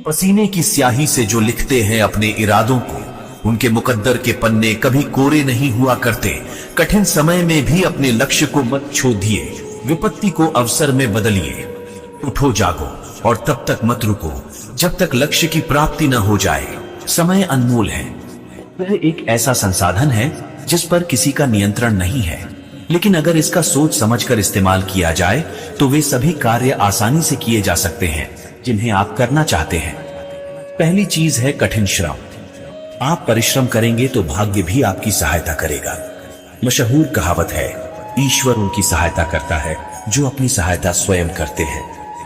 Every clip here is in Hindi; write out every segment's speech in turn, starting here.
पसीने की स्याही से जो लिखते हैं अपने इरादों को, उनके मुकद्दर के पन्ने कभी कोरे नहीं हुआ करते। कठिन समय में भी अपने लक्ष्य को मत छोड़िए, विपत्ति को अवसर में बदलिए। उठो जागो और तब तक मत रुको जब तक लक्ष्य की प्राप्ति न हो जाए। समय अनमोल है, वह एक ऐसा संसाधन है जिस पर किसी का नियंत्रण नहीं है, लेकिन अगर इसका सोच समझकर इस्तेमाल किया जाए तो वे सभी कार्य आसानी से किए जा सकते हैं जिन्हें आप करना चाहते हैं। पहली चीज है कठिन श्रम। आप परिश्रम करेंगे तो भाग्य भी आपकी सहायता करेगा। मशहूर कहावत है, ईश्वर उनकी सहायता करता है जो अपनी सहायता स्वयं करते हैं।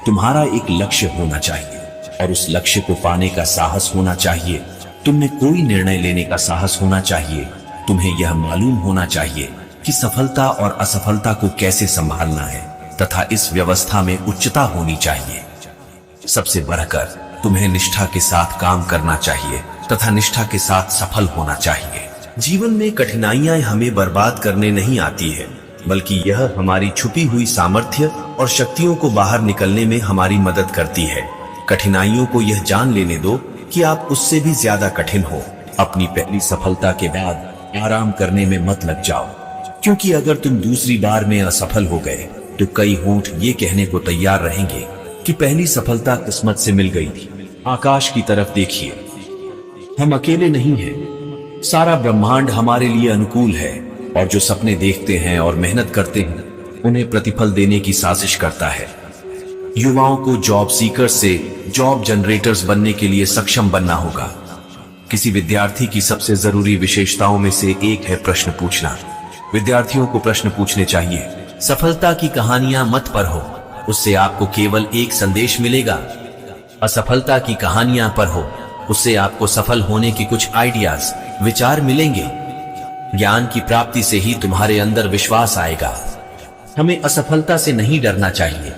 तुम्हारा एक लक्ष्य होना चाहिए और उस लक्ष्य को पाने का साहस होना चाहिए। तुमने कोई निर्णय लेने का साहस होना चाहिए। तुम्हें यह मालूम होना चाहिए कि सफलता और असफलता को कैसे संभालना है तथा इस व्यवस्था में उच्चता होनी चाहिए। सबसे बढ़कर तुम्हें निष्ठा के साथ काम करना चाहिए तथा निष्ठा के साथ सफल होना चाहिए। जीवन में कठिनाइयां हमें बर्बाद करने नहीं आती है, बल्कि यह हमारी छुपी हुई सामर्थ्य और शक्तियों को बाहर निकलने में हमारी मदद करती है। कठिनाइयों को यह जान लेने दो कि आप उससे भी ज्यादा कठिन हो। अपनी पहली सफलता के बाद आराम करने में मत लग जाओ, क्योंकि अगर तुम दूसरी बार में असफल हो गए तो कई होंठ ये कहने को तैयार रहेंगे कि पहली सफलता किस्मत से मिल गई थी। आकाश की तरफ देखिए, हम अकेले नहीं हैं। सारा ब्रह्मांड हमारे लिए अनुकूल है और जो सपने देखते हैं और मेहनत करते हैं उन्हें प्रतिफल देने की साजिश करता है। युवाओं को जॉब सीकर से जॉब जनरेटर्स बनने के लिए सक्षम बनना होगा। किसी विद्यार्थी की सबसे जरूरी विशेषताओं में से एक है प्रश्न पूछना। विद्यार्थियों को प्रश्न पूछने चाहिए। सफलता की कहानियां मत पढ़ो, उससे आपको केवल एक संदेश मिलेगा। असफलता की कहानियां पढ़ो, उससे आपको सफल होने की कुछ आइडियाज, विचार मिलेंगे। ज्ञान की प्राप्ति से ही तुम्हारे अंदर विश्वास आएगा। हमें असफलता से नहीं डरना चाहिए,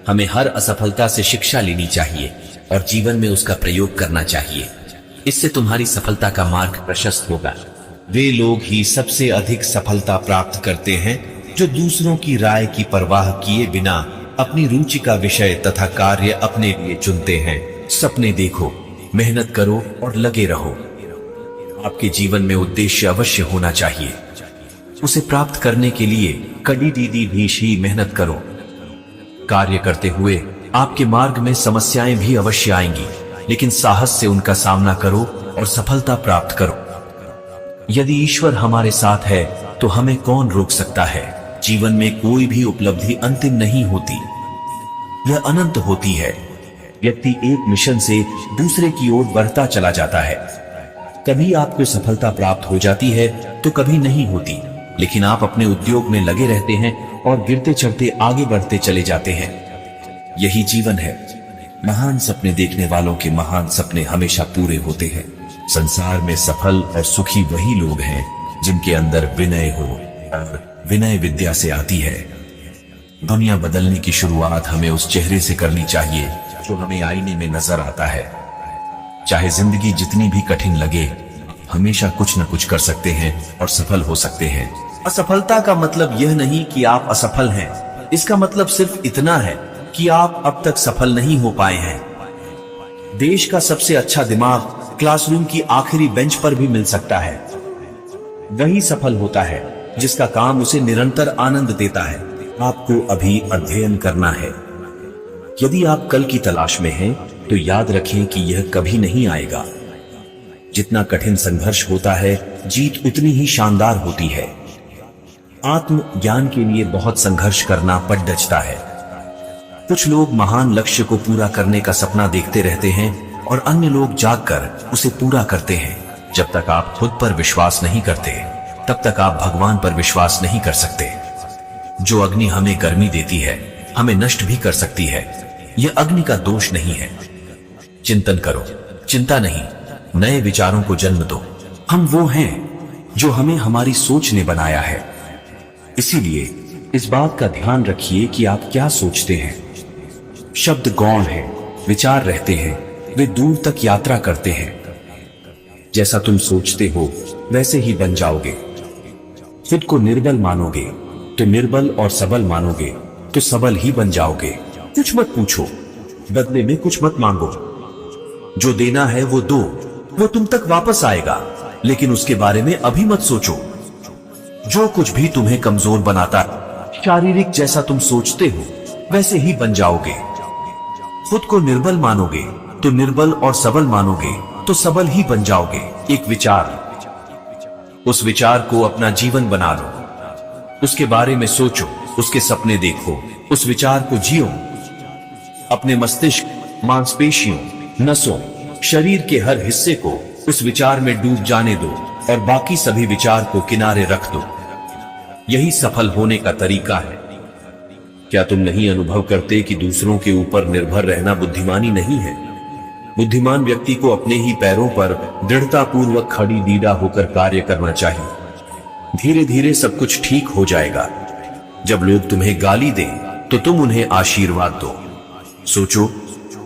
हमें हर असफलता से शिक्षा लेनी चाहिए और जीवन में उसका प्रयोग करना चाहिए। इससे तुम्हारी सफलता का मार्ग प्रशस्त होगा। वे लोग ही सबसे अधिक सफलता प्राप्त करते हैं जो दूसरों की राय की परवाह किए बिना अपनी रुचि का विषय तथा कार्य अपने लिए चुनते हैं। सपने देखो, मेहनत करो और लगे रहो। आपके जीवन में उद्देश्य अवश्य होना चाहिए। उसे प्राप्त करने के लिए कड़ी दीदी भी मेहनत करो। कार्य करते हुए आपके मार्ग में समस्याएं भी अवश्य आएंगी, लेकिन साहस से उनका सामना करो और सफलता प्राप्त करो। यदि ईश्वर हमारे साथ है तो हमें कौन रोक सकता है। जीवन में कोई भी उपलब्धि अंतिम नहीं होती, यह अनंत होती है। व्यक्ति एक मिशन से दूसरे की ओर बढ़ता चला जाता है। कभी आपको सफलता प्राप्त हो जाती है तो कभी नहीं होती, लेकिन आप अपने उद्योग में लगे रहते हैं और गिरते चढ़ते आगे बढ़ते चले जाते हैं। यही जीवन है। महान सपने देखने वालों के महान सपने हमेशा पूरे होते हैं। संसार में सफल और सुखी वही लोग हैं जिनके अंदर विनय हो, और विनय विद्या से आती है। दुनिया बदलने की शुरुआत हमें उस चेहरे से करनी चाहिए जो हमें आईने में नजर आता है। चाहे जिंदगी जितनी भी कठिन लगे, हमेशा कुछ न कुछ कर सकते हैं और सफल हो सकते हैं। असफलता का मतलब यह नहीं कि आप असफल हैं, इसका मतलब सिर्फ इतना है कि आप अब तक सफल नहीं हो पाए हैं। देश का सबसे अच्छा दिमाग क्लासरूम की आखिरी बेंच पर भी मिल सकता है। वही सफल होता है जिसका काम उसे निरंतर आनंद देता है। आपको अभी अध्ययन करना है। यदि आप कल की तलाश में हैं, तो याद रखें कि यह कभी नहीं आएगा। जितना कठिन संघर्ष होता है, जीत उतनी ही शानदार होती है। आत्म ज्ञान के लिए बहुत संघर्ष करना पड़ डचता है। कुछ लोग महान लक्ष्य को पूरा करने का सपना देखते रहते हैं और अन्य लोग जागकर उसे पूरा करते हैं। जब तक आप खुद पर विश्वास नहीं करते, तब तक आप भगवान पर विश्वास नहीं कर सकते। जो अग्नि हमें गर्मी देती है, हमें नष्ट भी कर सकती है। यह अग्नि का दोष नहीं है। चिंतन करो, चिंता नहीं, नए विचारों को जन्म दो। हम वो हैं जो हमें हमारी सोच ने बनाया है। इसीलिए इस बात का ध्यान रखिए कि आप क्या सोचते हैं। शब्द गौण हैं, विचार रहते हैं, वे दूर तक यात्रा करते हैं। जैसा तुम सोचते हो वैसे ही बन जाओगे। खुद को निर्बल मानोगे तो निर्बल, और सबल मानोगे तो सबल ही बन जाओगे। कुछ मत पूछो, बदले में कुछ मत मांगो। जो देना है वो दो, वो तुम तक वापस आएगा, लेकिन उसके बारे में अभी मत सोचो। जो कुछ भी तुम्हें कमजोर बनाता है, शारीरिक जैसा तुम सोचते हो वैसे ही बन जाओगे। खुद को निर्बल मानोगे तो निर्बल, और सबल मानोगे तो सबल ही बन जाओगे। एक विचार, उस विचार को अपना जीवन बना लो, उसके बारे में सोचो, उसके सपने देखो, उस विचार को जियो। अपने मस्तिष्क, मांसपेशियों, नसों, शरीर के हर हिस्से को उस विचार में डूब जाने दो और बाकी सभी विचार को किनारे रख दो। यही सफल होने का तरीका है। क्या तुम नहीं अनुभव करते कि दूसरों के ऊपर निर्भर रहना बुद्धिमानी नहीं है? बुद्धिमान व्यक्ति को अपने ही पैरों पर दृढ़तापूर्वक खड़ी दीदा होकर कार्य करना चाहिए। धीरे धीरे सब कुछ ठीक हो जाएगा। जब लोग तुम्हें गाली दें तो तुम उन्हें आशीर्वाद दो। सोचो,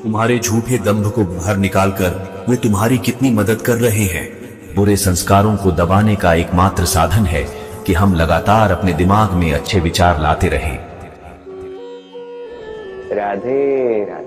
तुम्हारे झूठे दंभ को बाहर निकालकर वे तुम्हारी कितनी मदद कर रहे हैं। बुरे संस्कारों को दबाने का एकमात्र साधन है कि हम लगातार अपने दिमाग में अच्छे विचार लाते रहें। राधे राधे।